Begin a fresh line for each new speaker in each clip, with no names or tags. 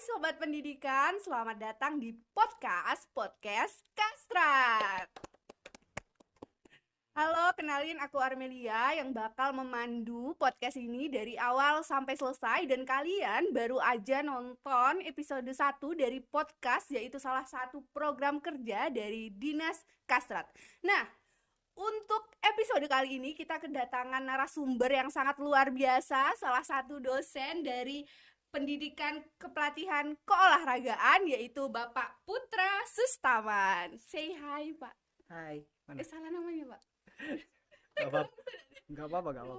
Sobat Pendidikan, selamat datang di podcast Kastrat. Halo, kenalin aku Armelia yang bakal memandu podcast ini dari awal sampai selesai. Dan kalian baru aja nonton episode 1 dari podcast, yaitu salah satu program kerja dari Dinas Kastrat. Nah, untuk episode kali ini kita kedatangan narasumber yang sangat luar biasa, salah satu dosen dari Pendidikan Kepelatihan Keolahragaan, yaitu Bapak Putra Sustaman. Say hi, Pak.
Hai, mana?
Salah namanya, Pak.
Gak apa-apa.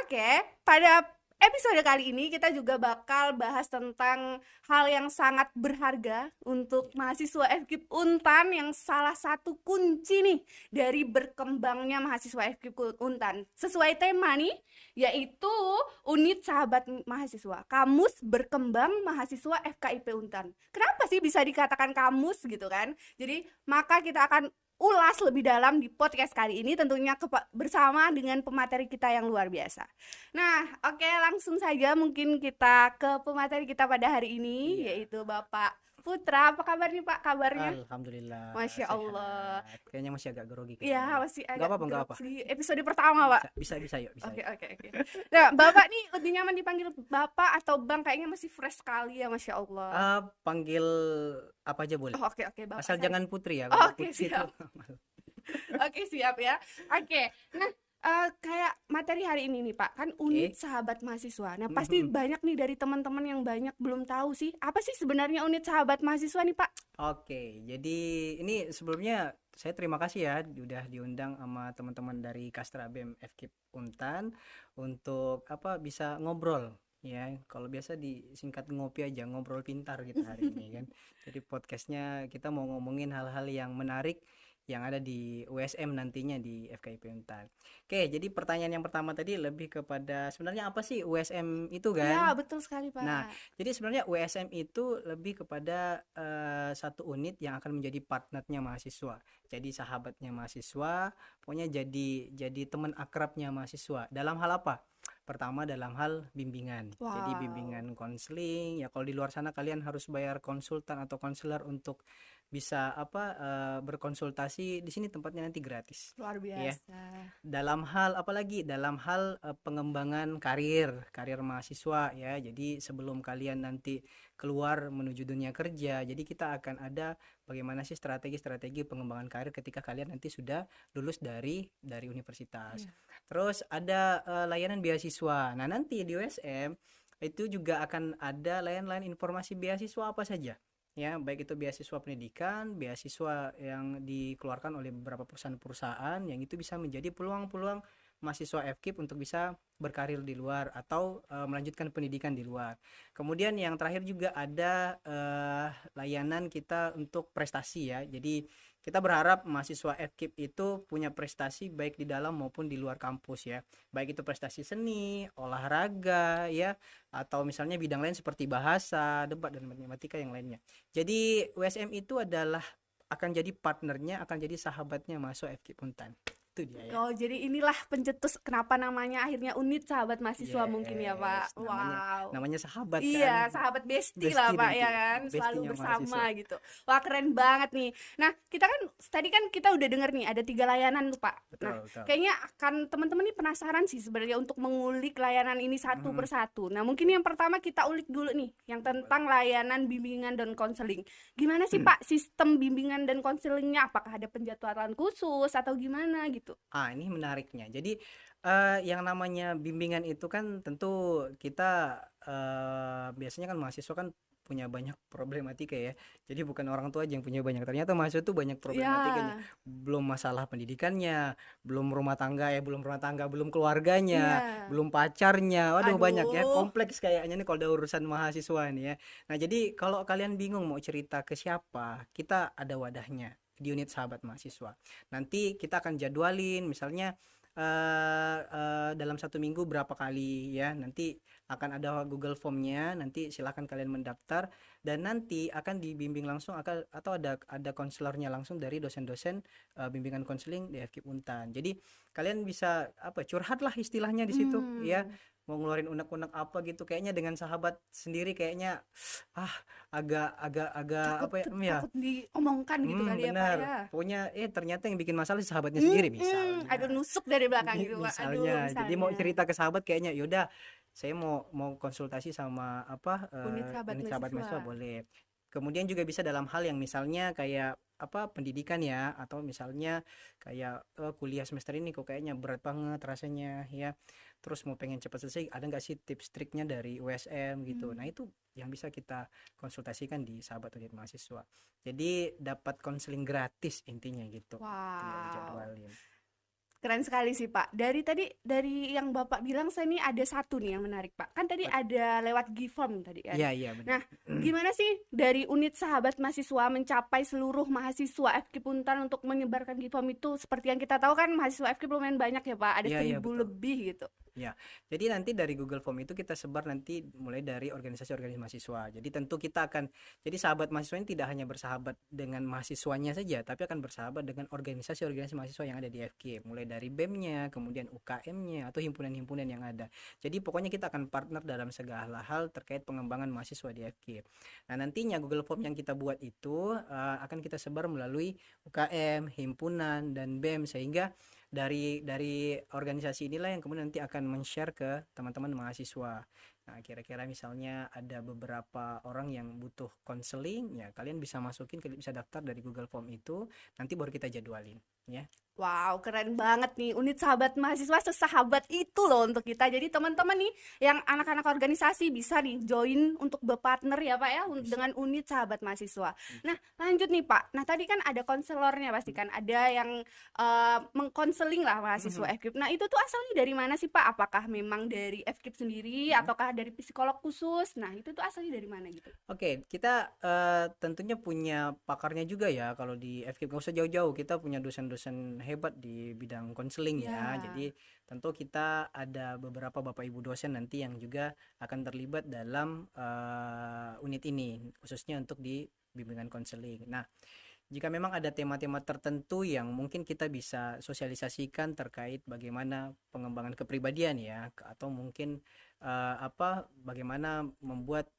Oke, pada episode kali ini kita juga bakal bahas tentang hal yang sangat berharga untuk mahasiswa FKIP Untan, yang salah satu kunci nih dari berkembangnya mahasiswa FKIP Untan. Sesuai tema nih, yaitu unit sahabat mahasiswa, kamus berkembang mahasiswa FKIP Untan. Kenapa sih bisa dikatakan kamus gitu kan? Jadi maka kita akan ulas lebih dalam di podcast kali ini, tentunya bersama dengan pemateri kita yang luar biasa. Nah, oke, langsung saja mungkin kita ke pemateri kita pada hari ini, yaitu Bapak Putra. Apa kabar nih, Pak? Kabarnya?
Alhamdulillah.
Masya Allah.
Kayaknya masih agak grogi.
Iya, masih agak
Gak apa.
Di episode pertama, Pak.
Bisa yuk.
Oke. Nah, Bapak nih lebih nyaman dipanggil Bapak atau Bang? Kayaknya masih fresh sekali ya, Masya Allah.
Panggil apa aja boleh.
Oke, Bapak.
Asal jangan Putri ya.
Oke, siap. Oke, siap ya. Oke, nah kayak materi hari ini nih Pak, kan unit sahabat mahasiswa. Nah pasti banyak nih dari teman-teman yang banyak belum tahu sih, apa sih sebenarnya unit sahabat mahasiswa nih Pak?
Oke, jadi ini sebelumnya saya terima kasih ya udah diundang sama teman-teman dari Kastra BEM FKIP Untan untuk bisa ngobrol ya. Kalau biasa disingkat ngopi aja, ngobrol pintar gitu hari ini kan. Jadi podcastnya kita mau ngomongin hal-hal yang menarik yang ada di USM nantinya di FKIP Untan. Oke, jadi pertanyaan yang pertama tadi lebih kepada sebenarnya apa sih USM itu kan?
Ya, betul sekali Pak.
Nah, jadi sebenarnya USM itu lebih kepada satu unit yang akan menjadi partnernya mahasiswa. Jadi sahabatnya mahasiswa, pokoknya jadi teman akrabnya mahasiswa. Dalam hal apa? Pertama dalam hal bimbingan.
Wow.
Jadi bimbingan konseling. Ya kalau di luar sana kalian harus bayar konsultan atau konselor untuk bisa berkonsultasi. Di sini tempatnya nanti gratis.
Luar biasa.
Ya. Dalam hal apalagi dalam hal pengembangan karir mahasiswa ya. Jadi sebelum kalian nanti keluar menuju dunia kerja, jadi kita akan ada bagaimana sih strategi pengembangan karir ketika kalian nanti sudah lulus dari universitas. Terus ada layanan beasiswa. Nah, nanti di USM itu juga akan ada layanan informasi beasiswa apa saja. Ya, baik itu beasiswa pendidikan, beasiswa yang dikeluarkan oleh beberapa perusahaan yang itu bisa menjadi peluang-peluang mahasiswa FKIP untuk bisa berkarir di luar atau melanjutkan pendidikan di luar. Kemudian yang terakhir juga ada layanan kita untuk prestasi ya. Jadi kita berharap mahasiswa FKIP itu punya prestasi baik di dalam maupun di luar kampus ya. Baik itu prestasi seni, olahraga ya, atau misalnya bidang lain seperti bahasa, debat dan matematika yang lainnya. Jadi USM itu adalah akan jadi partnernya, akan jadi sahabatnya mahasiswa FKIP Untan. Dia, ya.
Oh, jadi inilah pencetus kenapa namanya akhirnya unit sahabat mahasiswa mungkin ya Pak.
Namanya sahabat
kan. Iya, sahabat bestie lah Pak ya kan, selalu bersama mahasiswa. Gitu. Wah, keren banget nih. Nah, tadi kan kita udah dengar nih ada 3 layanan tuh Pak. Betul. Kayaknya akan teman-teman nih penasaran sih sebenarnya untuk mengulik layanan ini satu persatu. Nah, mungkin yang pertama kita ulik dulu nih yang tentang layanan bimbingan dan konseling. Gimana sih Pak sistem bimbingan dan konselingnya? Apakah ada penjadwalan khusus atau gimana gitu?
Ini menariknya. Jadi yang namanya bimbingan itu kan tentu kita biasanya kan mahasiswa kan punya banyak problematika ya. Jadi bukan orang tua aja yang punya banyak. Ternyata mahasiswa itu banyak problematikanya. Belum masalah pendidikannya, belum rumah tangga, belum keluarganya, belum pacarnya. Waduh, banyak ya. Kompleks kayaknya nih kalau ada urusan mahasiswa nih ya. Nah, jadi kalau kalian bingung mau cerita ke siapa, kita ada wadahnya di unit sahabat mahasiswa. Nanti kita akan jadwalin misalnya dalam 1 minggu berapa kali ya. Nanti akan ada Google Form-nya, nanti silakan kalian mendaftar dan nanti akan dibimbing langsung atau ada konselornya langsung dari dosen-dosen bimbingan konseling di FKIP Untan. Jadi kalian bisa curhat lah istilahnya di situ ya. mau ngeluarin unek-unek apa gitu, kayaknya dengan sahabat sendiri kayaknya ah agak apa ya, ya.
Takut diomongkan gitu kali ya Pak
Benar.
ya?
Pokoknya ternyata yang bikin masalah si sahabatnya sendiri
Ada
misalnya.
nusuk dari belakang gitu Pak, aduh
Misalnya. Jadi mau
misalnya.
cerita ke sahabat kayaknya yaudah saya mau konsultasi sama apa
Unit sahabat
unit sahabat
mahasiswa.
mahasiswa boleh. Kemudian juga bisa dalam hal yang misalnya kayak apa pendidikan ya atau misalnya kayak kuliah semester ini kok kayaknya berat banget rasanya ya. Terus mau pengen cepat selesai ada nggak sih tips triknya dari USM gitu. Nah,
Mmm,
itu yang bisa kita konsultasikan di sahabat unit mahasiswa. Jadi dapat konseling gratis intinya gitu. Tinggal
wow.
dijadwalin.
Keren sekali sih, Pak. Dari yang Bapak bilang saya nih ada satu nih yang menarik, Pak. Kan tadi
What?
ada lewat Givom tadi kan.
Iya, iya benar.
Nah, gimana sih dari unit sahabat mahasiswa mencapai seluruh mahasiswa FKIP Untan untuk menyebarkan Givom itu seperti yang kita tahu kan mahasiswa FKIP lumayan banyak ya, Pak. Ada
Iya, iya
1.000
betul.
lebih gitu.
Ya, jadi nanti dari Google Form itu kita sebar nanti mulai dari organisasi-organisasi mahasiswa. Jadi tentu kita akan, jadi sahabat mahasiswa ini tidak hanya bersahabat dengan mahasiswanya saja, tapi akan bersahabat dengan organisasi-organisasi mahasiswa yang ada di FK. Mulai dari BEM-nya, kemudian UKM-nya, atau himpunan-himpunan yang ada. Jadi pokoknya kita akan partner dalam segala hal terkait pengembangan mahasiswa di FK. Nah nantinya Google Form yang kita buat itu akan kita sebar melalui UKM, himpunan, dan BEM, sehingga dari organisasi inilah yang kemudian nanti akan men-share ke teman-teman mahasiswa. Nah, kira-kira misalnya ada beberapa orang yang butuh konseling, ya kalian bisa masukin, kalian bisa daftar dari Google Form itu, nanti baru kita jadwalin, ya.
Wow, keren banget nih. Unit sahabat mahasiswa sesahabat itu loh untuk kita. Jadi teman-teman nih yang anak-anak organisasi bisa nih join untuk berpartner ya Pak ya
Bisa,
dengan unit sahabat mahasiswa. Nah,
bisa.
lanjut nih Pak. Nah, tadi kan ada konselornya pasti kan. Ada yang mengkonseling lah mahasiswa FKIP. Nah, itu tuh asalnya dari mana sih Pak? Apakah memang dari FKIP sendiri ataukah dari psikolog khusus? Nah, itu tuh asalnya dari mana gitu?
Oke, kita tentunya punya pakarnya juga ya. Kalau di FKIP nggak usah jauh-jauh, kita punya dosen-dosen hebat di bidang konseling ya.
Ya.
Jadi tentu kita ada beberapa bapak ibu dosen nanti yang juga akan terlibat dalam unit ini, khususnya untuk di bimbingan konseling. Nah, jika memang ada tema-tema tertentu yang mungkin kita bisa sosialisasikan terkait bagaimana pengembangan kepribadian ya, atau mungkin bagaimana membuat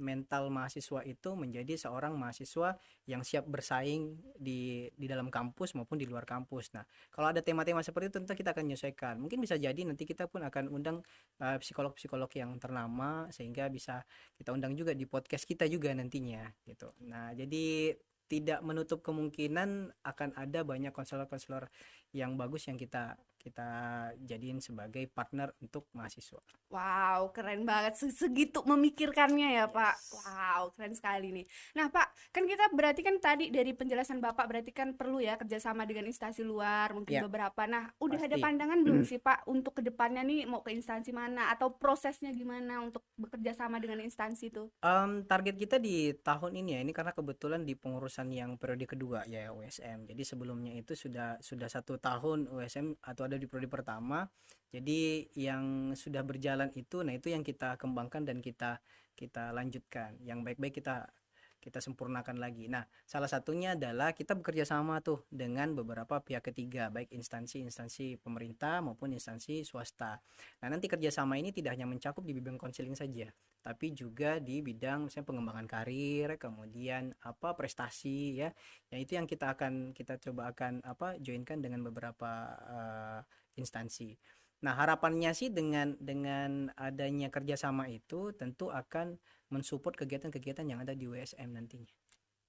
mental mahasiswa itu menjadi seorang mahasiswa yang siap bersaing di dalam kampus maupun di luar kampus. Nah, kalau ada tema-tema seperti itu tentu kita akan menyesuaikan. Mungkin bisa jadi nanti kita pun akan undang psikolog-psikolog yang ternama sehingga bisa kita undang juga di podcast kita juga nantinya gitu. Nah, jadi tidak menutup kemungkinan akan ada banyak konselor-konselor yang bagus yang kita kita jadiin sebagai partner untuk mahasiswa.
Wow, keren banget. Segitu memikirkannya ya, Pak.
Yes.
Wow, keren sekali nih. Nah, Pak, kan kita berarti kan tadi dari penjelasan Bapak berarti kan perlu ya kerjasama dengan instansi luar, mungkin
Ya,
beberapa. Nah, udah ada
pasti.
pandangan belum sih, Pak, untuk kedepannya nih mau ke instansi mana atau prosesnya gimana untuk bekerja sama dengan instansi itu?
Target kita di tahun ini ya, ini karena kebetulan di pengurusan yang periode kedua ya USM. Jadi sebelumnya itu sudah 1 tahun USM atau ada di periode pertama. Jadi yang sudah berjalan itu, nah itu yang kita kembangkan dan kita lanjutkan. Yang baik-baik kita sempurnakan lagi. Nah, salah satunya adalah kita bekerja sama tuh dengan beberapa pihak ketiga, baik instansi-instansi pemerintah maupun instansi swasta. Nah, nanti kerjasama ini tidak hanya mencakup di bidang konseling saja, tapi juga di bidang misalnya pengembangan karir, kemudian prestasi ya. Yang itu yang kita coba akan joinkan dengan beberapa instansi. Nah, harapannya sih dengan adanya kerjasama itu tentu akan mensupport kegiatan-kegiatan yang ada di USM nantinya.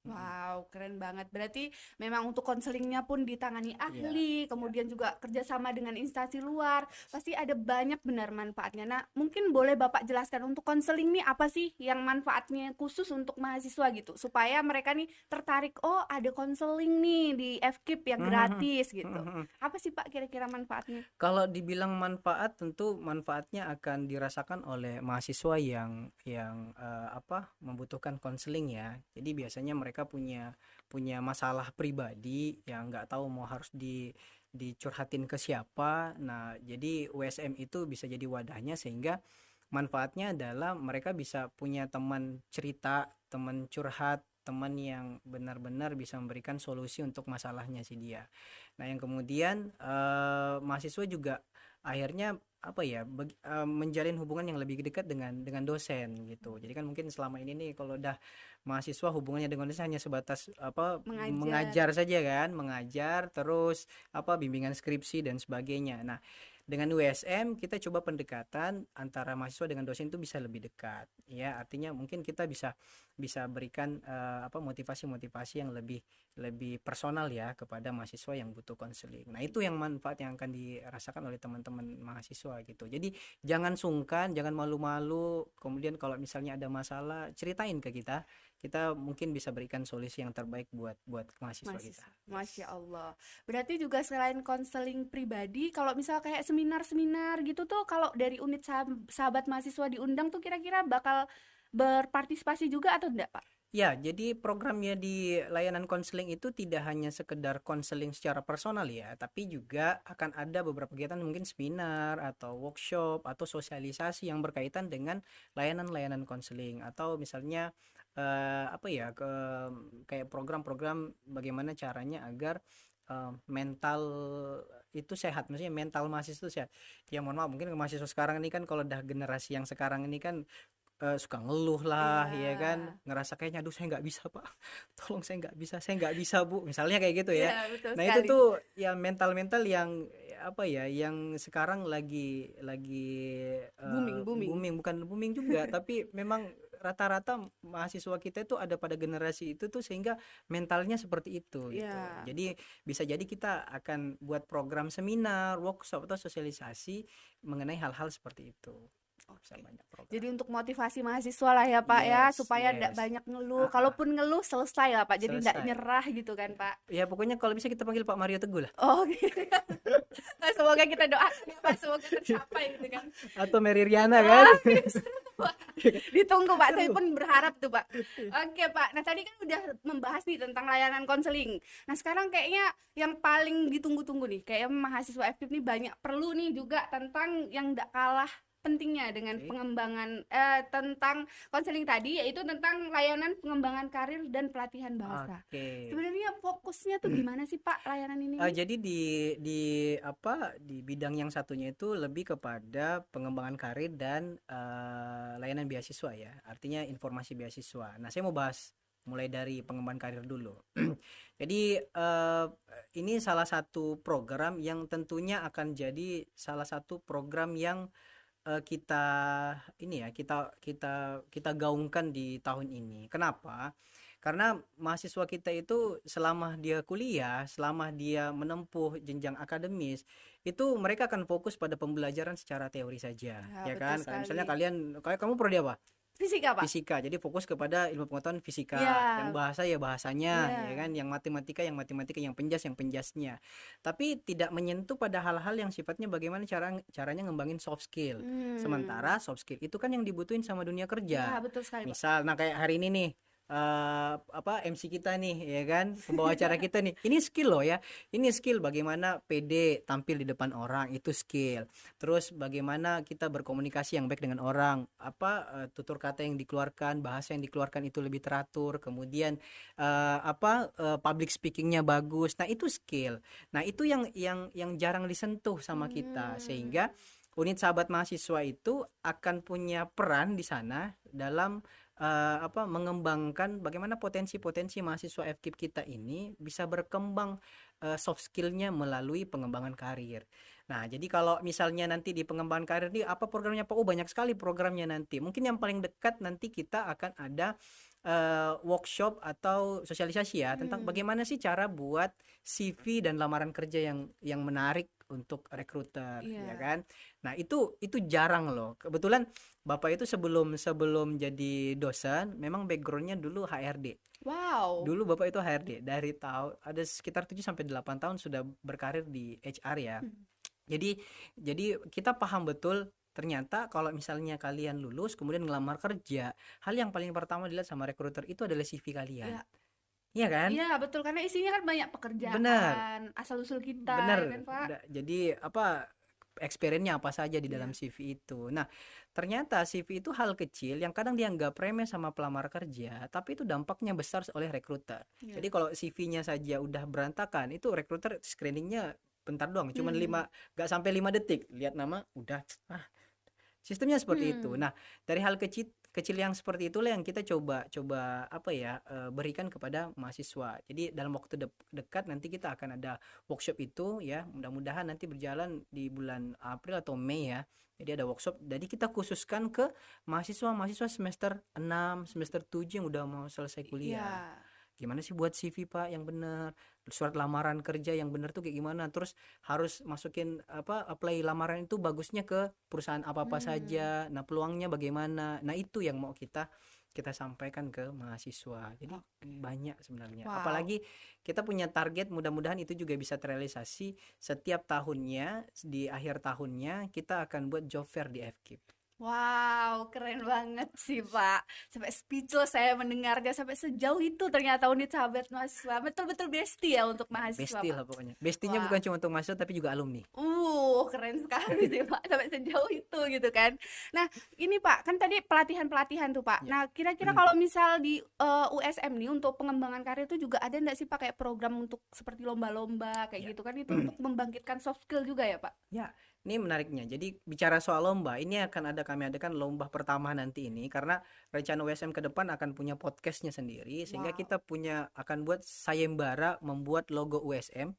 Mm-mm.
Wow, keren banget. Berarti memang untuk konselingnya pun ditangani
Iya,
ahli,
iya.
kemudian juga kerjasama dengan instansi luar. Pasti ada banyak benar manfaatnya. Nah, mungkin boleh Bapak jelaskan untuk konseling nih apa sih yang manfaatnya khusus untuk mahasiswa gitu, supaya mereka nih tertarik, oh ada konseling nih di FKIP yang gratis gitu. Apa sih Pak kira-kira manfaatnya?
Kalau dibilang manfaat, tentu manfaatnya akan dirasakan oleh mahasiswa yang membutuhkan konseling ya. Jadi biasanya mereka punya masalah pribadi yang nggak tahu mau harus dicurhatin ke siapa. Nah, jadi USM itu bisa jadi wadahnya, sehingga manfaatnya adalah mereka bisa punya teman cerita, teman curhat, teman yang benar-benar bisa memberikan solusi untuk masalahnya si dia. Nah, yang kemudian mahasiswa juga akhirnya apa ya menjalin hubungan yang lebih dekat dengan dosen gitu. Jadi kan mungkin selama ini nih kalau udah mahasiswa hubungannya dengan dosen hanya sebatas apa
Mengajar.
mengajar saja kan, mengajar terus apa bimbingan skripsi dan sebagainya. Nah, dengan USM kita coba pendekatan antara mahasiswa dengan dosen itu bisa lebih dekat ya. Artinya mungkin kita bisa bisa berikan apa motivasi-motivasi yang lebih lebih personal ya kepada mahasiswa yang butuh konseling. Nah, itu yang manfaat yang akan dirasakan oleh teman-teman mahasiswa gitu. Jadi jangan sungkan, jangan malu-malu. Kemudian kalau misalnya ada masalah, ceritain ke kita. Kita mungkin bisa berikan solusi yang terbaik buat mahasiswa kita.
Mahasiswa. Masya
Yes.
Allah. Berarti juga selain konseling pribadi, kalau misal kayak seminar-seminar gitu tuh, kalau dari unit sahabat mahasiswa diundang tuh kira-kira bakal berpartisipasi juga atau enggak, Pak?
Ya, jadi programnya di layanan konseling itu tidak hanya sekedar konseling secara personal ya, tapi juga akan ada beberapa kegiatan mungkin seminar atau workshop atau sosialisasi yang berkaitan dengan layanan-layanan konseling atau misalnya apa ya kayak program-program bagaimana caranya agar mental itu sehat, maksudnya mental mahasiswa itu sehat. Ya mohon maaf mungkin mahasiswa sekarang ini kan kalau udah generasi yang sekarang ini kan suka ngeluh lah
Iya.
ya kan, ngerasa kayaknya aduh saya nggak bisa pak, tolong saya nggak bisa bu, misalnya kayak gitu ya.
Iya, betul
Nah itu
sekali.
tuh ya mental-mental yang apa ya yang sekarang lagi
Booming, booming.
booming, bukan booming juga tapi memang rata-rata mahasiswa kita itu ada pada generasi itu tuh sehingga mentalnya seperti itu gitu.
Iya.
Jadi bisa jadi kita akan buat program seminar, workshop atau sosialisasi mengenai hal-hal seperti itu. Bisa
Oke.
banyak program.
Jadi untuk motivasi mahasiswa lah ya Pak ya,
Yes,
supaya tidak
yes.
banyak ngeluh.
Ah,
Kalaupun ngeluh selesai lah Pak, jadi tidak
selesai.
nyerah gitu kan Pak.
Ya pokoknya kalau bisa kita panggil Pak Mario Teguh lah.
Oh gitu. Nah, semoga kita doakan ya Pak, semoga tercapai gitu kan.
Atau Mary Riana kan.
Oh, yes. Wah, ditunggu Pak, saya
Tunggu.
pun berharap tuh Pak. Oke Pak, nah tadi kan udah membahas nih tentang layanan konseling. Nah sekarang kayaknya yang paling ditunggu-tunggu nih, kayak mahasiswa FKIP nih banyak perlu nih juga tentang yang gak kalah pentingnya dengan
Oke.
pengembangan tentang konseling tadi, yaitu tentang layanan pengembangan karir dan pelatihan bahasa.
Oke.
Sebenarnya fokusnya tuh gimana sih Pak layanan ini?
Jadi di apa di bidang yang satunya itu lebih kepada pengembangan karir dan layanan beasiswa ya. Artinya informasi beasiswa. Nah, saya mau bahas mulai dari pengembangan karir dulu. Jadi ini salah satu program yang tentunya akan jadi salah satu program yang kita ini ya kita gaungkan di tahun ini. Kenapa? Karena mahasiswa kita itu selama dia kuliah, selama dia menempuh jenjang akademis, itu mereka akan fokus pada pembelajaran secara teori saja,
Ya,
ya
betul
kan? Kayak misalnya
sekali.
kayak kamu prodi apa?
Fisika Pak?
Fisika. Jadi fokus kepada ilmu pengetahuan fisika. Yang
Ya,
bahasa ya bahasanya, ya
ya.
kan? Yang matematika, yang penjas yang penjasnya. Tapi tidak menyentuh pada hal-hal yang sifatnya bagaimana caranya ngembangin soft skill. Sementara soft skill itu kan yang dibutuhin sama dunia
Ya,
kerja.
betul sekali Pak.
Misal, nah kayak hari ini nih apa MC kita nih ya kan pembawa acara kita nih ini skill loh ya, ini skill bagaimana pede tampil di depan orang, itu skill. Terus bagaimana kita berkomunikasi yang baik dengan orang, apa tutur kata yang dikeluarkan, bahasa yang dikeluarkan itu lebih teratur, kemudian public speakingnya bagus. Nah itu skill. Nah itu yang jarang disentuh sama kita,
Hmm.
sehingga unit sahabat mahasiswa itu akan punya peran di sana dalam mengembangkan bagaimana potensi-potensi mahasiswa FKIP kita ini bisa berkembang soft skillnya melalui pengembangan karir. Nah, jadi kalau misalnya nanti di pengembangan karir ini apa programnya Pak? Oh, banyak sekali programnya nanti. Mungkin yang paling dekat nanti kita akan ada workshop atau sosialisasi ya tentang bagaimana sih cara buat CV dan lamaran kerja yang menarik untuk rekruter, ya
Iya.
kan? Nah, itu jarang loh. Kebetulan Bapak itu sebelum sebelum jadi dosen memang backgroundnya dulu HRD.
Wow.
Dulu Bapak itu HRD dari tahun ada sekitar 7 sampai 8 tahun sudah berkarir di HR ya. Jadi jadi kita paham betul ternyata kalau misalnya kalian lulus kemudian ngelamar kerja, hal yang paling pertama dilihat sama rekruter itu adalah CV kalian.
Ya,
Iya kan?
iya betul karena isinya kan banyak
Benar.
pekerjaan asal usul kita,
Benar.
ya kan Pak?
Jadi apa experience-nya apa saja di
Iya.
dalam CV itu. Nah, ternyata CV itu hal kecil yang kadang dianggap remeh sama pelamar kerja, tapi itu dampaknya besar oleh rekruter.
Iya.
Jadi kalau CV-nya saja udah berantakan, itu rekruter screeningnya bentar doang, cuman
Hmm.
5 nggak sampai 5 detik, lihat nama udah sistemnya seperti itu.
Hmm.
Nah, dari hal kecil kecil yang seperti itulah yang kita coba coba apa ya, berikan kepada mahasiswa. Jadi dalam waktu dekat nanti kita akan ada workshop itu ya, mudah-mudahan nanti berjalan di bulan April atau Mei ya. Jadi ada workshop, jadi kita khususkan ke mahasiswa-mahasiswa semester 6, semester 7 yang udah mau selesai kuliah.
Iya.
Gimana sih buat CV Pak yang benar, surat lamaran kerja yang benar tuh kayak gimana, terus harus masukin apa, apply lamaran itu bagusnya ke perusahaan apa-apa
Hmm.
saja, nah peluangnya bagaimana, nah itu yang mau kita kita sampaikan ke mahasiswa. Jadi
Oke.
banyak sebenarnya,
Wow.
apalagi kita punya target, mudah-mudahan itu juga bisa terrealisasi setiap tahunnya, di akhir tahunnya kita akan buat job fair di FKIP.
Wow, keren banget sih Pak. Sampai speechless saya mendengarnya, sampai sejauh itu ternyata unit sahabat mahasiswa. Betul-betul bestie ya untuk
Ya
mahasiswa
bestie
Pak.
lah pokoknya, bestinya
Wah,
bukan cuma untuk mahasiswa tapi juga alumni.
keren sekali sih Pak, sampai sejauh itu gitu kan. Nah, ini Pak, kan tadi pelatihan-pelatihan tuh Pak.
Ya.
Nah, kira-kira kalau misal di USM nih untuk pengembangan karir itu juga ada nggak sih Pak kayak program untuk seperti lomba-lomba kayak
Ya.
gitu kan, itu untuk membangkitkan soft skill juga ya Pak?
Ya, ini menariknya. Jadi bicara soal lomba, ini akan ada kami adakan lomba pertama nanti ini karena rencana USM ke depan akan punya podcastnya sendiri sehingga
Wow.
kita punya akan buat sayembara membuat logo USM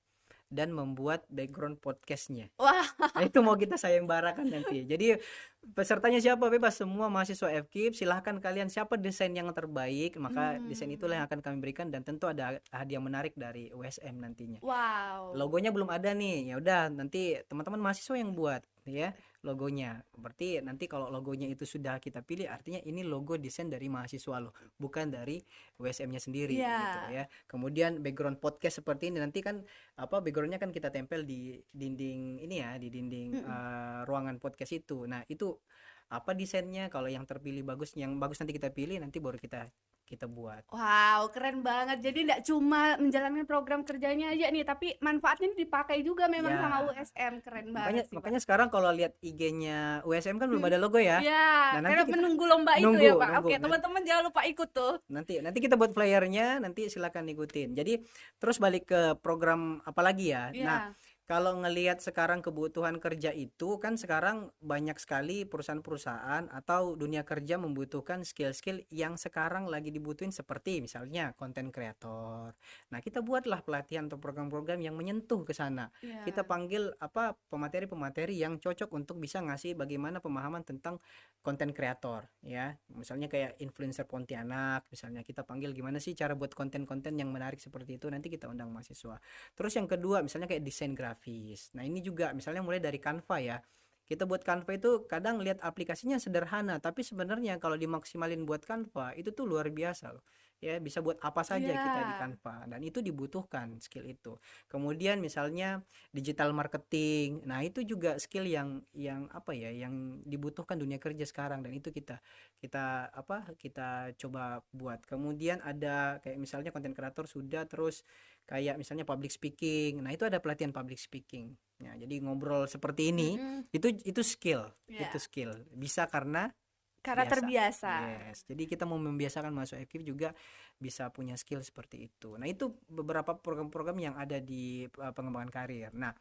dan membuat background podcastnya.
Wah,
Nah, itu mau kita sayembarakan nanti. Jadi pesertanya siapa bebas, semua mahasiswa FKIP, silahkan kalian siapa desain yang terbaik, maka desain itulah yang
hmm.
akan kami berikan dan tentu ada hadiah menarik dari USM nantinya.
Wow.
Logonya belum ada nih, ya udah nanti teman-teman mahasiswa yang buat ya logonya. Berarti nanti kalau logonya itu sudah kita pilih, artinya ini logo desain dari mahasiswa loh, bukan dari WSM-nya sendiri
Iya.
gitu ya. Kemudian background podcast seperti ini nanti kan apa, backgroundnya kan kita tempel di dinding ini ya, di dinding
Mhm.
ruangan podcast itu. Nah itu apa desainnya, kalau yang terpilih bagus, yang bagus nanti kita pilih, nanti baru kita kita buat.
Wow, keren banget. Jadi nggak cuma menjalankan program kerjanya aja nih, tapi manfaatnya dipakai juga memang sama
Ya,
USM. Keren
makanya
banget sih, Pak.
makanya sekarang kalau lihat IG-nya USM kan belum
Mhm.
ada logo ya.
Iya,
Nah, nanti
karena
kita
menunggu lomba itu ya,
nunggu
Pak.
nunggu
Oke,
nanti
teman-teman jangan lupa ikut tuh.
nanti nanti kita buat flyernya, nanti silakan ikutin. Jadi terus balik ke program apa lagi ya. Nah,
Iya,
kalau ngelihat sekarang kebutuhan kerja itu kan sekarang banyak sekali perusahaan-perusahaan atau dunia kerja membutuhkan skill-skill yang sekarang lagi dibutuhin seperti misalnya content creator. Nah, kita buatlah pelatihan atau program-program yang menyentuh ke sana. Kita
iya.
panggil apa, pemateri-pemateri yang cocok untuk bisa ngasih bagaimana pemahaman tentang content creator ya. Misalnya kayak influencer Pontianak, misalnya kita panggil gimana sih cara buat konten-konten yang menarik seperti itu, nanti kita undang mahasiswa. Terus yang kedua misalnya kayak desain grafis. Nah, ini juga misalnya mulai dari Canva ya. Kita buat Canva itu kadang lihat aplikasinya sederhana, tapi sebenarnya kalau dimaksimalin buat Canva itu tuh luar biasa loh. Ya, bisa buat apa saja
Iya.
kita di Canva dan itu dibutuhkan skill itu. Kemudian misalnya digital marketing. Nah, itu juga skill yang apa ya, yang dibutuhkan dunia kerja sekarang dan itu kita kita apa, kita coba buat. Kemudian ada kayak misalnya content creator sudah, terus kayak misalnya public speaking. Nah, itu ada pelatihan public speaking. Nah, jadi ngobrol seperti ini
Mhm.
itu skill, itu
Iya,
skill. Bisa karena
karena
biasa.
terbiasa.
Yes. Jadi kita mau membiasakan masuk FKIP juga bisa punya skill seperti itu. Nah, itu beberapa program-program yang ada di pengembangan karir. Nah,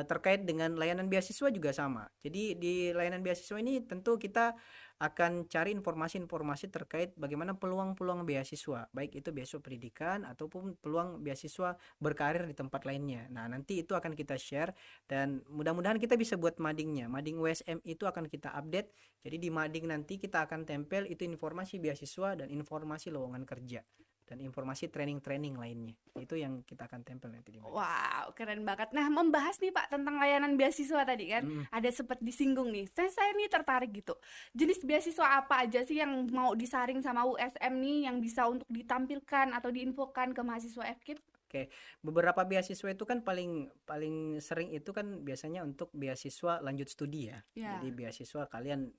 terkait dengan layanan beasiswa juga sama. Jadi di layanan beasiswa ini tentu kita akan cari informasi-informasi terkait bagaimana peluang-peluang beasiswa, baik itu beasiswa pendidikan ataupun peluang beasiswa berkarir di tempat lainnya. Nah, nanti itu akan kita share dan mudah-mudahan kita bisa buat madingnya. Mading USM itu akan kita update. Jadi di mading nanti kita akan tempel itu informasi beasiswa dan informasi lowongan kerja dan informasi training-training lainnya. Itu yang kita akan tempel nanti di mading.
Wow, keren banget. Nah, membahas nih Pak tentang layanan beasiswa tadi kan,
Mm.
ada sempat disinggung nih. Saya nih tertarik gitu. Jenis beasiswa apa aja sih yang mau disaring sama USM nih yang bisa untuk ditampilkan atau diinfokan ke mahasiswa FKIP?
Oke, beberapa beasiswa itu kan paling paling sering itu kan biasanya untuk beasiswa lanjut studi ya.
Ya.
Jadi beasiswa kalian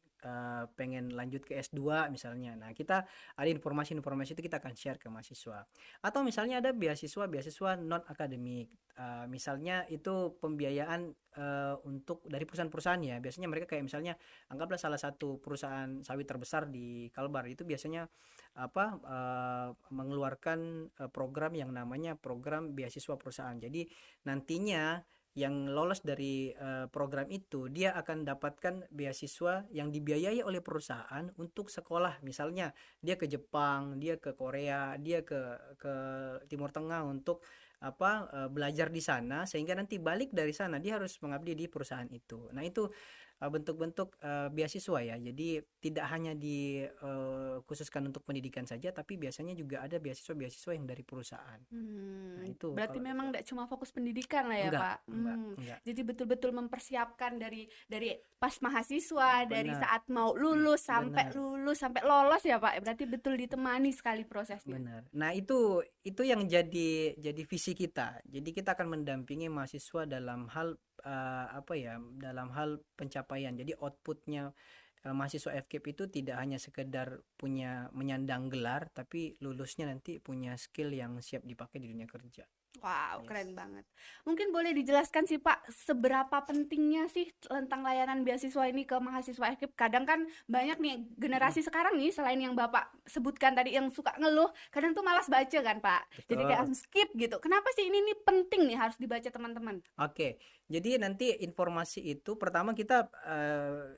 pengen lanjut ke S2 misalnya. Nah, kita ada informasi-informasi itu kita akan share ke mahasiswa. Atau misalnya ada beasiswa non akademik. Misalnya itu pembiayaan untuk dari perusahaan-perusahaan ya. Biasanya mereka kayak misalnya anggaplah salah satu perusahaan sawit terbesar di Kalbar itu biasanya mengeluarkan program yang namanya program beasiswa perusahaan. Jadi nantinya yang lolos dari program itu dia akan dapatkan beasiswa yang dibiayai oleh perusahaan untuk sekolah. Misalnya dia ke Jepang, dia ke Korea, dia ke Timur Tengah untuk belajar di sana, sehingga nanti balik dari sana dia harus mengabdi di perusahaan itu. Nah, itu bentuk-bentuk beasiswa ya. Jadi tidak hanya dikhususkan untuk pendidikan saja, tapi biasanya juga ada beasiswa-beasiswa yang dari perusahaan. Nah, itu
Berarti
kalau
memang tidak cuma fokus pendidikan lah ya,
enggak,
Pak.
enggak.
Jadi betul-betul mempersiapkan dari pas mahasiswa, dari
Benar,
saat mau lulus
benar,
sampai lolos ya, Pak. Berarti betul ditemani sekali prosesnya.
benar. Nah, itu yang jadi visi kita. Jadi kita akan mendampingi mahasiswa dalam hal dalam hal pencapaian. Jadi outputnya mahasiswa FKIP itu tidak hanya sekedar punya menyandang gelar, tapi lulusnya nanti punya skill yang siap dipakai di dunia kerja.
Wow,
Yes.
keren banget. Mungkin boleh dijelaskan sih Pak, seberapa pentingnya sih tentang layanan beasiswa ini ke mahasiswa FKIP? Kadang kan banyak nih generasi sekarang nih, selain yang Bapak sebutkan tadi yang suka ngeluh, kadang tuh malas baca kan Pak. Jadi kayak
Betul.
langsung skip gitu. Kenapa sih ini nih penting nih harus dibaca teman-teman?
Oke, jadi nanti informasi itu pertama kita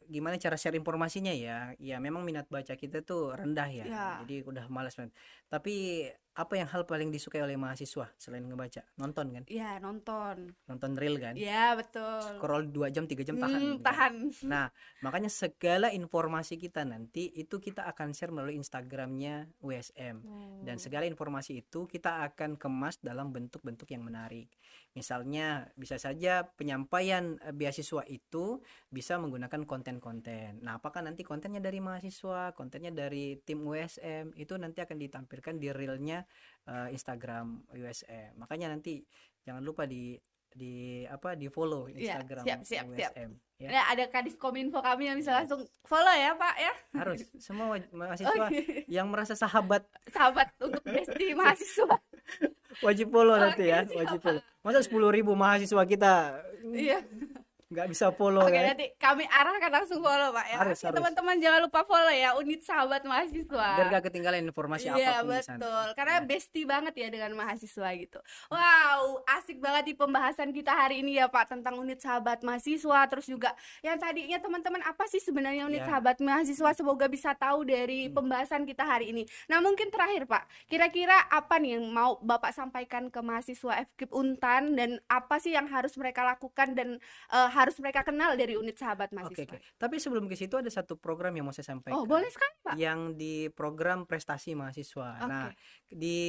gimana cara share informasinya ya? Ya memang minat baca kita tuh rendah ya,
Ya,
jadi udah malas banget. Tapi apa yang hal paling disukai oleh mahasiswa selain ngebaca? Nonton kan?
ya nonton.
Nonton reel kan?
Ya, betul.
Scroll 2 jam 3 jam tahan gitu kan?
Tahan.
Nah, makanya segala informasi kita nanti itu kita akan share melalui Instagramnya WSM. Dan segala informasi itu kita akan kemas dalam bentuk-bentuk yang menarik. Misalnya bisa saja penyampaian beasiswa itu bisa menggunakan konten-konten. Nah, apakah nanti kontennya dari mahasiswa, kontennya dari tim WSM, itu nanti akan ditampilkan di reelnya Instagram WSM. Makanya nanti jangan lupa di follow
Ya,
Instagram
siap.
WSM ya.
Ya, ada Kadis Kominfo kami yang bisa langsung follow ya Pak ya.
Harus semua mahasiswa
Oke.
yang merasa sahabat
Sahabat untuk besti mahasiswa.
wajib follow nanti ya,
Oke,
wajib
siap,
follow. Masa 10.000 mahasiswa kita
Iya.
nggak bisa follow
Oke,
kan?
nanti kami arahkan langsung follow Pak ya.
Harus,
Oke,
harus.
teman-teman jangan lupa follow ya Unit Sahabat Mahasiswa.
Biar gak ketinggalan informasi
Iya
apapun di sana.
betul, karena
Ya.
bestie banget ya dengan mahasiswa gitu. Wow, asik banget di pembahasan kita hari ini ya Pak tentang unit sahabat mahasiswa. Terus juga yang tadinya teman-teman apa sih sebenarnya unit
Ya.
sahabat mahasiswa? Semoga bisa tahu dari pembahasan kita hari ini. Nah mungkin terakhir Pak, kira-kira apa nih yang mau Bapak sampaikan ke mahasiswa FKIP Untan dan apa sih yang harus mereka lakukan dan harus mereka kenal dari unit sahabat mahasiswa?
Oke. Tapi sebelum ke situ ada satu program yang mau saya sampaikan.
Oh boleh sekali Pak.
Yang di program prestasi mahasiswa.
Oke.
Nah, di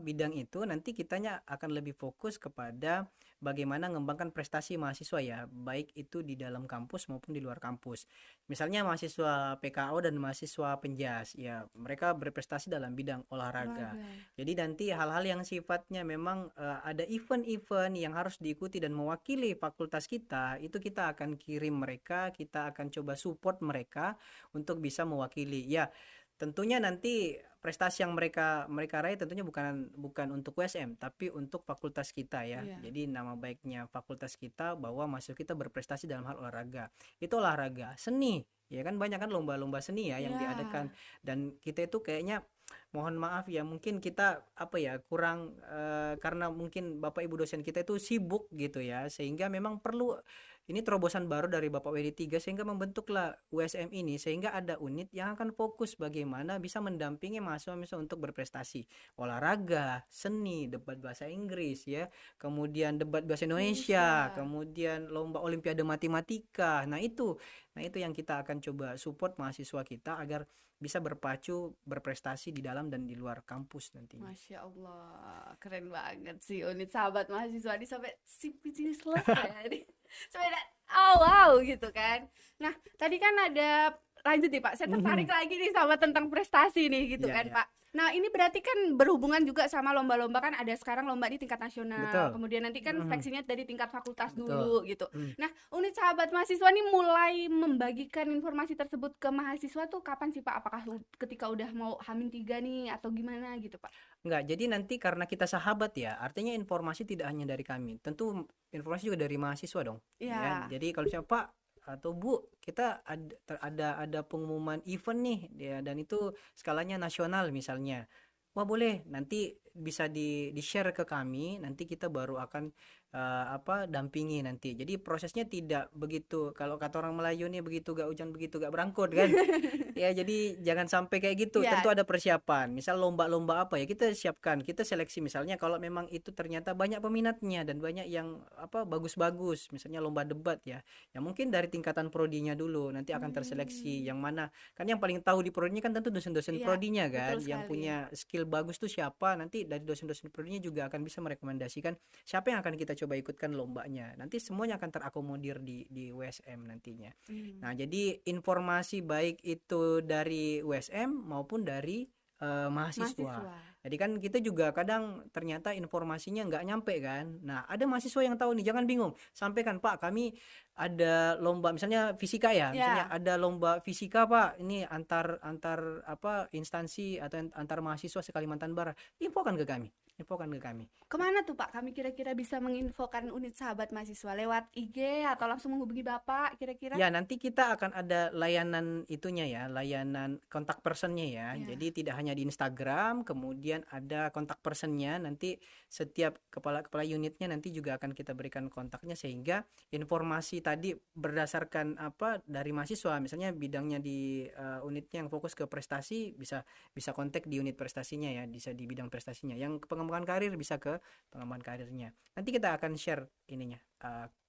bidang itu nanti kitanya akan lebih fokus kepada bagaimana mengembangkan prestasi mahasiswa ya, baik itu di dalam kampus maupun di luar kampus. Misalnya mahasiswa PKO dan mahasiswa Penjas ya, mereka berprestasi dalam bidang olahraga. Jadi nanti hal-hal yang sifatnya memang ada event-event yang harus diikuti dan mewakili fakultas kita, itu kita akan kirim mereka, kita akan coba support mereka untuk bisa mewakili. Ya, tentunya nanti prestasi yang mereka raih tentunya bukan untuk USM tapi untuk fakultas kita ya.
Iya.
Jadi nama baiknya fakultas kita bahwa mahasiswa kita berprestasi dalam hal olahraga. Itu olahraga, seni, ya kan banyak kan lomba-lomba seni ya yang
Iya.
diadakan, dan kita itu kayaknya mohon maaf ya mungkin kita kurang karena mungkin Bapak Ibu dosen kita itu sibuk gitu ya, sehingga memang perlu ini terobosan baru dari Bapak WD3 sehingga membentuklah USM ini, sehingga ada unit yang akan fokus bagaimana bisa mendampingi mahasiswa untuk berprestasi olahraga, seni, debat bahasa Inggris ya, kemudian debat bahasa Indonesia, kemudian lomba olimpiade matematika. Nah itu yang kita akan coba support mahasiswa kita agar bisa berpacu berprestasi di dalam dan di luar kampus nantinya.
Masya Allah, keren banget sih unit sahabat mahasiswa ini sampai CPT selesai nih. Sampai oh wow gitu kan. Nah tadi kan ada lanjut nih Pak, saya tertarik lagi nih sama tentang prestasi nih gitu
Ya,
kan
ya.
Pak. Nah ini berarti kan berhubungan juga sama lomba-lomba, kan ada sekarang lomba di tingkat nasional,
Betul.
kemudian nanti kan seleksinya dari tingkat fakultas
Betul.
dulu gitu.
Mm.
Nah unit sahabat mahasiswa nih mulai membagikan informasi tersebut ke mahasiswa tuh kapan sih Pak? Apakah ketika udah mau H-3 nih atau gimana gitu Pak?
Enggak, jadi nanti karena kita sahabat ya, artinya informasi tidak hanya dari kami, tentu informasi juga dari mahasiswa dong, ya.
Ya.
Jadi kalau siapa atau Bu, kita ada pengumuman event nih, ya, dan itu skalanya nasional misalnya. Wah boleh, nanti bisa di share ke kami, nanti kita baru akan dampingi nanti. Jadi prosesnya tidak begitu, kalau kata orang Melayu nih, begitu gak hujan begitu gak berangkut kan. Ya jadi jangan sampai kayak gitu.
Ya.
Tentu ada persiapan. Misal lomba-lomba apa ya, kita siapkan, kita seleksi misalnya kalau memang itu ternyata banyak peminatnya dan banyak yang bagus-bagus, misalnya lomba debat ya. Ya mungkin dari tingkatan prodinya dulu nanti akan terseleksi yang mana. Kan yang paling tahu di prodinya kan tentu dosen-dosen
Iya,
prodinya kan.
betul
Yang
sekali.
punya skill bagus tuh siapa? Nanti dari dosen-dosen prodinya juga akan bisa merekomendasikan siapa yang akan kita coba ikutkan lombanya. Nanti semuanya akan terakomodir di USM nantinya. Nah, jadi informasi baik itu dari USM maupun dari mahasiswa. Jadi kan kita juga kadang ternyata informasinya nggak nyampe kan. Nah, ada mahasiswa yang tahu nih, jangan bingung. Sampaikan, Pak, kami ada lomba misalnya fisika ya, misalnya ada lomba fisika, Pak. Ini antar instansi atau antar mahasiswa se-Kalimantan Barat. Infokan ke kami.
Kemana tuh Pak? Kami kira-kira bisa menginfokan unit sahabat mahasiswa lewat IG atau langsung menghubungi Bapak kira-kira?
Ya, nanti kita akan ada layanan itunya ya, layanan kontak personnya ya. Jadi tidak hanya di Instagram, kemudian ada kontak personnya. Nanti setiap kepala unitnya nanti juga akan kita berikan kontaknya, sehingga informasi tadi berdasarkan dari mahasiswa, misalnya bidangnya di unitnya yang fokus ke prestasi, bisa kontak di unit prestasinya ya, bisa di bidang prestasinya. Yang pengembangan karir bisa ke pengembangan karirnya. Nanti kita akan share ininya,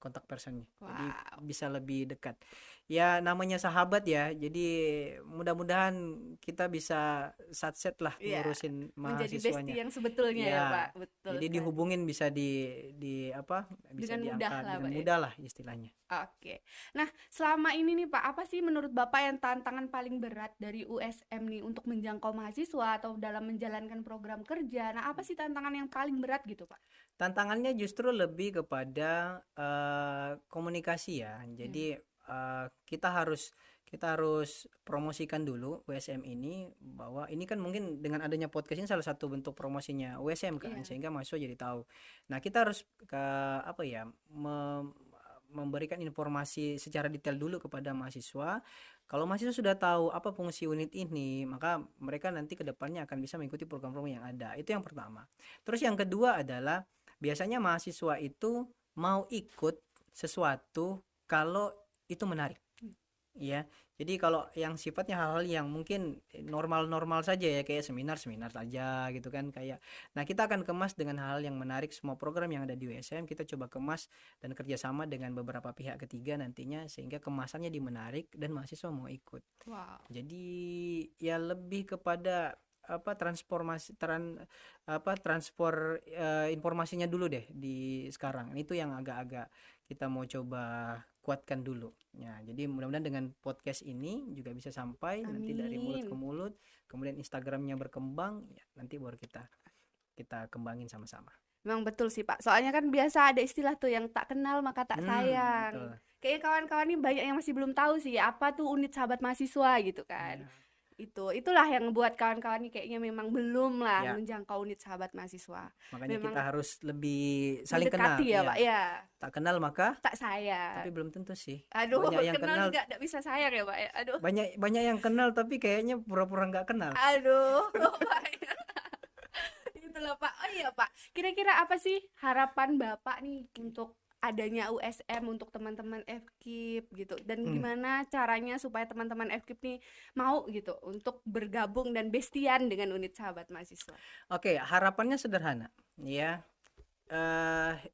kontak personnya. Jadi bisa lebih dekat. Ya namanya sahabat ya. Jadi mudah-mudahan kita bisa satset lah ngurusin mahasiswanya.
Menjadi bestie yang sebetulnya ya Pak. Betul.
Jadi dihubungin bisa bisa
dengan
diangkat
mudah
dengan mudah lah istilahnya.
Oke. Nah, selama ini nih Pak, apa sih menurut Bapak yang tantangan paling berat dari USM nih untuk menjangkau mahasiswa atau dalam menjalankan program kerja? Nah, apa sih tantangan yang paling berat gitu Pak?
Tantangannya justru lebih kepada komunikasi ya. Jadi kita harus promosikan dulu USM ini, bahwa ini kan mungkin dengan adanya podcast ini salah satu bentuk promosinya USM kan, sehingga mahasiswa jadi tahu. Nah, kita harus memberikan informasi secara detail dulu kepada mahasiswa. Kalau mahasiswa sudah tahu apa fungsi unit ini, maka mereka nanti ke depannya akan bisa mengikuti program-program yang ada. Itu yang pertama. Terus yang kedua adalah biasanya mahasiswa itu mau ikut sesuatu kalau itu menarik. Ya. Jadi kalau yang sifatnya hal-hal yang mungkin normal-normal saja ya, kayak seminar saja gitu kan, kayak. Nah, kita akan kemas dengan hal yang menarik. Semua program yang ada di USM kita coba kemas dan kerjasama dengan beberapa pihak ketiga nantinya, sehingga kemasannya menarik dan mahasiswa mau ikut.
Wow.
Jadi ya lebih kepada transfer informasinya dulu deh di sekarang. Itu yang agak-agak kita mau coba kuatkan dulu. Ya, jadi mudah-mudahan dengan podcast ini juga bisa sampai. Amin. Nanti dari mulut ke mulut, kemudian Instagramnya berkembang, ya, nanti baru kita kembangin sama-sama.
Memang betul sih Pak. Soalnya kan biasa ada istilah tuh yang tak kenal maka tak sayang.
Betul.
Kayaknya kawan-kawan ini banyak yang masih belum tahu sih apa tuh unit sahabat mahasiswa gitu kan.
Ya.
Itulah yang buat kawan-kawan ini kayaknya memang belum lah menjangkau unit sahabat mahasiswa.
Makanya
memang
kita harus lebih saling kenal
ya Pak ya.
Tak kenal maka
tak sayang.
Tapi belum tentu sih.
Aduh, banyak yang kenal juga tidak bisa sayang ya Pak ya. Aduh.
Banyak yang kenal tapi kayaknya pura-pura nggak kenal.
Aduh. Itulah Pak. Oh iya Pak. Kira-kira apa sih harapan Bapak nih untuk adanya USM untuk teman-teman FKIP gitu, dan gimana caranya supaya teman-teman FKIP nih mau gitu untuk bergabung dan bestian dengan unit sahabat mahasiswa?
Oke, harapannya sederhana ya,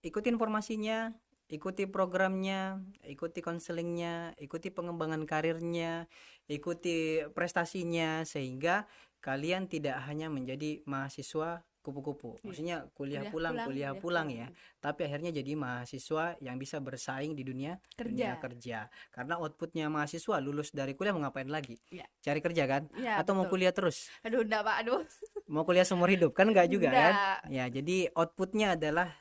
ikuti informasinya, ikuti programnya, ikuti konselingnya, ikuti pengembangan karirnya, ikuti prestasinya, sehingga kalian tidak hanya menjadi mahasiswa kupu-kupu.
Iya.
Maksudnya
Kuliah pulang,
kuliah
kuliah
pulang
pulang.
ya. Tapi akhirnya jadi mahasiswa yang bisa bersaing di dunia
Kerja.
kerja. Karena outputnya mahasiswa lulus dari kuliah mau ngapain lagi?
Iya.
Cari kerja kan?
Iya,
Atau mau
betul.
kuliah terus?
Aduh, enggak, Pak. Aduh.
Mau kuliah seumur hidup kan enggak juga kan?
Enggak.
Ya, jadi outputnya adalah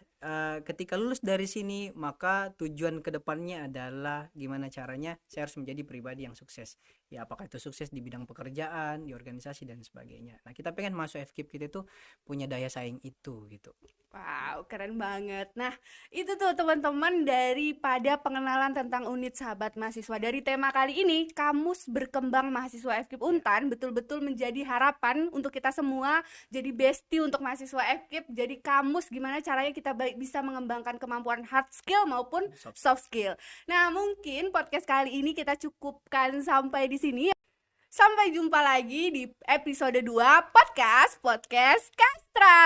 ketika lulus dari sini maka tujuan kedepannya adalah gimana caranya saya harus menjadi pribadi yang sukses. Ya apakah itu sukses di bidang pekerjaan, di organisasi dan sebagainya. Nah kita pengen masuk FKIP kita itu punya daya saing itu gitu.
Wow, keren banget. Nah, itu tuh teman-teman daripada pengenalan tentang unit sahabat mahasiswa. Dari tema kali ini, kamus berkembang mahasiswa FKIP Untan betul-betul menjadi harapan untuk kita semua, jadi bestie untuk mahasiswa FKIP, jadi kamus gimana caranya kita bisa mengembangkan kemampuan hard skill maupun soft skill. Nah, mungkin podcast kali ini kita cukupkan sampai di sini. Sampai jumpa lagi di episode 2 podcast Kastra.